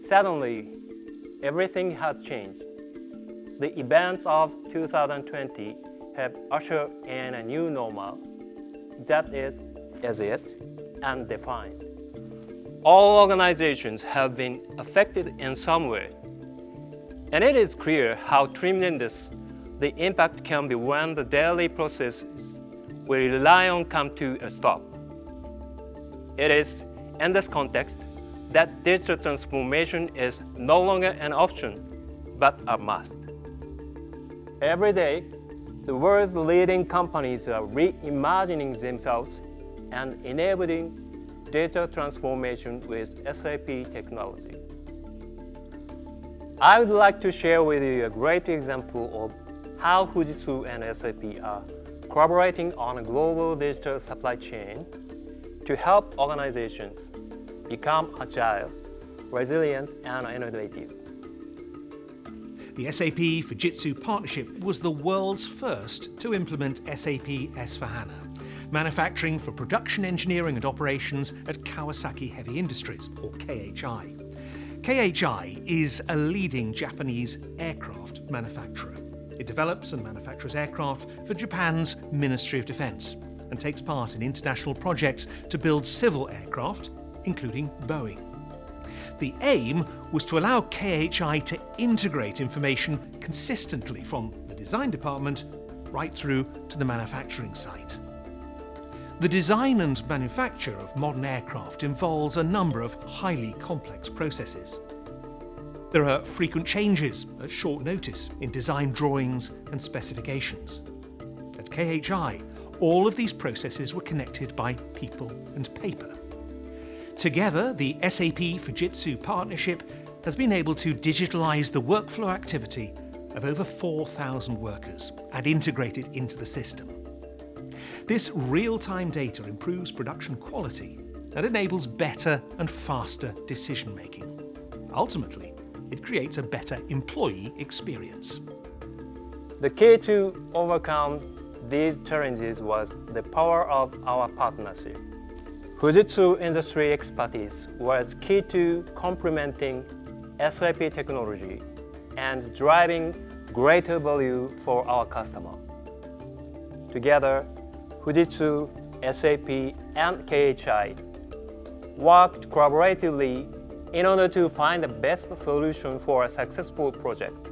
Suddenly, everything has changed. The events of 2020 have ushered in a new normal that is as yet undefined. All organizations have been affected in some way, and it is clear how tremendous the impact can be when the daily processes we rely on come to a stop. It is in this context that digital transformation is no longer an option, but a must. Every day, the world's leading companies are reimagining themselves and enabling digital transformation with SAP technology. I would like to share with you a great example of how Fujitsu and SAP are collaborating on a global digital supply chain to help organizations become agile, resilient, and innovative. The SAP Fujitsu partnership was the world's first to implement SAP S/4HANA, manufacturing for production engineering and operations at Kawasaki Heavy Industries, or KHI. KHI is a leading Japanese aircraft manufacturer. It develops and manufactures aircraft for Japan's Ministry of Defense and takes part in international projects to build civil aircraft, including Boeing. The aim was to allow KHI to integrate information consistently from the design department right through to the manufacturing site. The design and manufacture of modern aircraft involves a number of highly complex processes. There are frequent changes at short notice in design drawings and specifications. At KHI, all of these processes were connected by people and paper. Together, the SAP Fujitsu partnership has been able to digitalize the workflow activity of over 4,000 workers and integrate it into the system. This real-time data improves production quality and enables better and faster decision-making. Ultimately, it creates a better employee experience. The key to overcome these challenges was the power of our partnership. Fujitsu industry expertise was key to complementing SAP technology and driving greater value for our customer. Together, Fujitsu, SAP, and KHI worked collaboratively in order to find the best solution for a successful project.